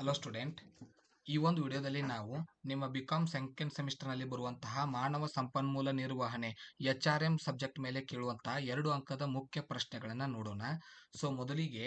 Hello student, ಈ ಒಂದು ವಿಡಿಯೋದಲ್ಲಿ ನಾವು ನಿಮ್ಮ ಬಿಕಾಮ್ ಸೆಕೆಂಡ್ ಸೆಮಿಸ್ಟರ್ನಲ್ಲಿ ಬರುವಂತಹ ಮಾನವ ಸಂಪನ್ಮೂಲ ನಿರ್ವಹಣೆ HRM ಸಬ್ಜೆಕ್ಟ್ ಮೇಲೆ ಕೇಳುವಂತಹ 2 ಅಂಕದ ಮುಖ್ಯ ಪ್ರಶ್ನೆಗಳನ್ನು ನೋಡೋಣ. ಸೊ ಮೊದಲಿಗೆ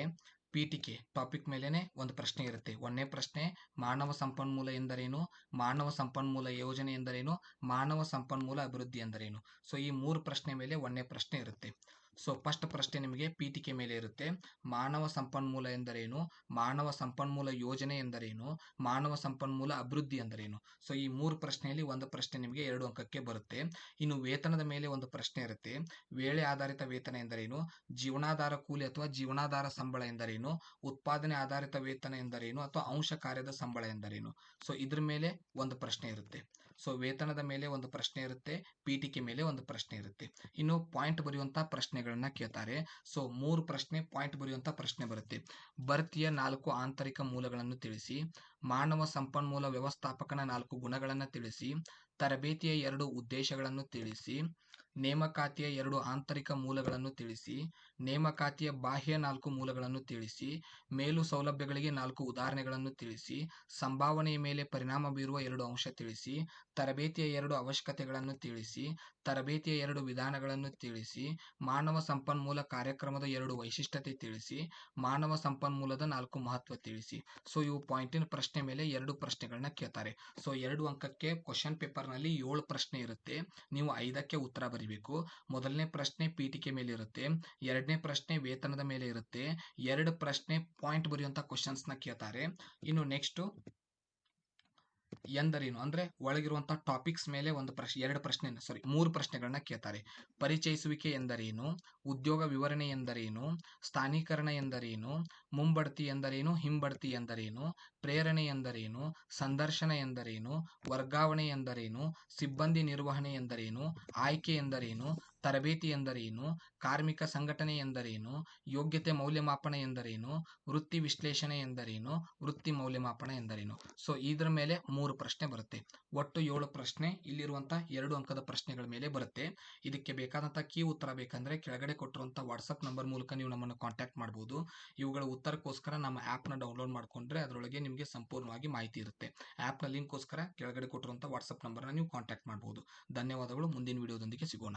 ಪೀಠಿಕೆ ಟಾಪಿಕ್ ಮೇಲೇನೆ ಒಂದು ಪ್ರಶ್ನೆ ಇರುತ್ತೆ. ಒಂದನೇ ಪ್ರಶ್ನೆ, ಮಾನವ ಸಂಪನ್ಮೂಲ ಎಂದರೇನು, ಮಾನವ ಸಂಪನ್ಮೂಲ ಯೋಜನೆ ಎಂದರೇನು, ಮಾನವ ಸಂಪನ್ಮೂಲ ಅಭಿವೃದ್ಧಿ ಎಂದರೇನು. ಸೊ ಈ 3 ಪ್ರಶ್ನೆ ಮೇಲೆ ಒಂದನೇ ಪ್ರಶ್ನೆ ಇರುತ್ತೆ. ಸೊ ಫಸ್ಟ್ ಪ್ರಶ್ನೆ ನಿಮಗೆ ಪೀಠಿಕೆ ಮೇಲೆ ಇರುತ್ತೆ. ಮಾನವ ಸಂಪನ್ಮೂಲ ಎಂದರೇನು, ಮಾನವ ಸಂಪನ್ಮೂಲ ಯೋಜನೆ ಎಂದರೇನು, ಮಾನವ ಸಂಪನ್ಮೂಲ ಅಭಿವೃದ್ಧಿ ಎಂದರೇನು. ಸೊ ಈ 3 ಪ್ರಶ್ನೆಯಲ್ಲಿ ಒಂದು ಪ್ರಶ್ನೆ ನಿಮಗೆ 2 ಅಂಕಕ್ಕೆ ಬರುತ್ತೆ. ಇನ್ನು ವೇತನದ ಮೇಲೆ ಒಂದು ಪ್ರಶ್ನೆ ಇರುತ್ತೆ. ವೇಳೆ ಆಧಾರಿತ ವೇತನ ಎಂದರೇನು, ಜೀವನಾಧಾರ ಕೂಲಿ ಅಥವಾ ಜೀವನಾಧಾರ ಸಂಬಳ ಎಂದರೇನು, ಉತ್ಪಾದನೆ ಆಧಾರಿತ ವೇತನ ಎಂದರೇನು ಅಥವಾ ಅಂಶ ಕಾರ್ಯದ ಸಂಬಳ ಎಂದರೇನು. ಸೊ ಇದ್ರ ಮೇಲೆ ಒಂದು ಪ್ರಶ್ನೆ ಇರುತ್ತೆ. ಸೊ ವೇತನದ ಮೇಲೆ ಒಂದು ಪ್ರಶ್ನೆ ಇರುತ್ತೆ, ಪೀಠಿಕೆ ಮೇಲೆ ಒಂದು ಪ್ರಶ್ನೆ ಇರುತ್ತೆ. ಇನ್ನು ಪಾಯಿಂಟ್ ಬರೆಯುವಂತಹ ಪ್ರಶ್ನೆಗಳನ್ನ ಕೇಳ್ತಾರೆ. ಸೊ 3 ಪ್ರಶ್ನೆ ಪಾಯಿಂಟ್ ಬರೆಯುವಂತಹ ಪ್ರಶ್ನೆ ಬರುತ್ತೆ. ಭರ್ತಿಯ 4 ಆಂತರಿಕ ಮೂಲಗಳನ್ನು ತಿಳಿಸಿ, ಮಾನವ ಸಂಪನ್ಮೂಲ ವ್ಯವಸ್ಥಾಪಕನ 4 ಗುಣಗಳನ್ನು ತಿಳಿಸಿ, ತರಬೇತಿಯ 2 ಉದ್ದೇಶಗಳನ್ನು ತಿಳಿಸಿ, ನೇಮಕಾತಿಯ 2 ಆಂತರಿಕ ಮೂಲಗಳನ್ನು ತಿಳಿಸಿ, ನೇಮಕಾತಿಯ ಬಾಹ್ಯ 4 ಮೂಲಗಳನ್ನು ತಿಳಿಸಿ, ಮೇಲು ಸೌಲಭ್ಯಗಳಿಗೆ 4 ಉದಾಹರಣೆಗಳನ್ನು ತಿಳಿಸಿ, ಸಂಭಾವನೆಯ ಮೇಲೆ ಪರಿಣಾಮ ಬೀರುವ 2 ಅಂಶ ತಿಳಿಸಿ, ತರಬೇತಿಯ 2 ಅವಶ್ಯಕತೆಗಳನ್ನು ತಿಳಿಸಿ, ತರಬೇತಿಯ 2 ವಿಧಾನಗಳನ್ನು ತಿಳಿಸಿ, ಮಾನವ ಸಂಪನ್ಮೂಲ ಕಾರ್ಯಕ್ರಮದ 2 ವೈಶಿಷ್ಟ್ಯತೆ ತಿಳಿಸಿ, ಮಾನವ ಸಂಪನ್ಮೂಲದ 4 ಮಹತ್ವ ತಿಳಿಸಿ. ಸೊ ಇವು ಪಾಯಿಂಟಿನ ಪ್ರಶ್ನೆ ಮೇಲೆ 2 ಪ್ರಶ್ನೆಗಳನ್ನ ಕೇಳ್ತಾರೆ. ಸೊ 2 ಅಂಕಕ್ಕೆ ಕ್ವಶನ್ ಪೇಪರ್ ನಲ್ಲಿ 7 ಪ್ರಶ್ನೆ ಇರುತ್ತೆ. ನೀವು 5ಕ್ಕೆ ಉತ್ತರ ಬರೀಬೇಕು. ಮೊದಲನೇ ಪ್ರಶ್ನೆ ಪೀಠಿಕೆ ಮೇಲೆ ಇರುತ್ತೆ, ಎರಡನೇ ಪ್ರಶ್ನೆ ವೇತನದ ಮೇಲೆ ಇರುತ್ತೆ, 2 ಪ್ರಶ್ನೆ ಪಾಯಿಂಟ್ ಬರೆಯುವಂತ ಕ್ವಶನ್ಸ್ ನ ಕೇಳ್ತಾರೆ. ಇನ್ನು ನೆಕ್ಸ್ಟ್ ಎಂದರೇನು ಅಂದ್ರೆ ಒಳಗಿರುವಂತಹ ಟಾಪಿಕ್ಸ್ ಮೇಲೆ ಒಂದು ಪ್ರಶ್ನೆ 3 ಪ್ರಶ್ನೆಗಳನ್ನ ಕೇಳ್ತಾರೆ. ಪರಿಚಯಿಸುವಿಕೆ ಎಂದರೇನು, ಉದ್ಯೋಗ ವಿವರಣೆ ಎಂದರೇನು, ಸ್ಥಾನೀಕರಣ ಎಂದರೇನು, ಮುಂಬಡ್ತಿ ಎಂದರೇನು, ಹಿಂಬಡ್ತಿ ಎಂದರೇನು, ಪ್ರೇರಣೆ ಎಂದರೇನು, ಸಂದರ್ಶನ ಎಂದರೇನು, ವರ್ಗಾವಣೆ ಎಂದರೇನು, ಸಿಬ್ಬಂದಿ ನಿರ್ವಹಣೆ ಎಂದರೇನು, ಆಯ್ಕೆ ಎಂದರೇನು, ತರಬೇತಿ ಎಂದರೇನು, ಕಾರ್ಮಿಕ ಸಂಘಟನೆ ಎಂದರೇನು, ಯೋಗ್ಯತೆ ಮೌಲ್ಯಮಾಪನ ಎಂದರೇನು, ವೃತ್ತಿ ವಿಶ್ಲೇಷಣೆ ಎಂದರೇನು, ವೃತ್ತಿ ಮೌಲ್ಯಮಾಪನ ಎಂದರೇನು. ಸೊ ಇದ್ರ ಮೇಲೆ 3 ಪ್ರಶ್ನೆ ಬರುತ್ತೆ. ಒಟ್ಟು 7 ಪ್ರಶ್ನೆ ಇಲ್ಲಿರುವಂತಹ 2 ಅಂಕದ ಪ್ರಶ್ನೆಗಳ ಮೇಲೆ ಬರುತ್ತೆ. ಇದಕ್ಕೆ ಬೇಕಾದಂತಹ ಕೀ ಉತ್ತರ ಬೇಕಂದ್ರೆ ಕೆಳಗಡೆ ಕೊಟ್ಟಿರುವಂತಹ ವಾಟ್ಸ್ಆಪ್ ನಂಬರ್ ಮೂಲಕ ನೀವು ನಮ್ಮನ್ನು ಕಾಂಟ್ಯಾಕ್ಟ್ ಮಾಡಬಹುದು. ಇವುಗಳ ಉತ್ತರಕ್ಕೋಸ್ಕರ ನಮ್ಮ ಆಪ್ ನ ಡೌನ್ಲೋಡ್ ಮಾಡ್ಕೊಂಡ್ರೆ ಅದರೊಳಗೆ ನಿಮಗೆ ಸಂಪೂರ್ಣವಾಗಿ ಮಾಹಿತಿ ಇರುತ್ತೆ. ಆಪ್ ನ ಲಿಂಕ್ಗೋಸ್ಕರ ಕೆಳಗಡೆ ಕೊಟ್ಟಿರುವಂತಹ ವಾಟ್ಸ್ಆಪ್ ನಂಬರ್ ನ ನೀವು ಕಾಂಟ್ಯಾಕ್ಟ್ ಮಾಡಬಹುದು. ಧನ್ಯವಾದಗಳು. ಮುಂದಿನ ವಿಡಿಯೋದೊಂದಿಗೆ ಸಿಗೋಣ.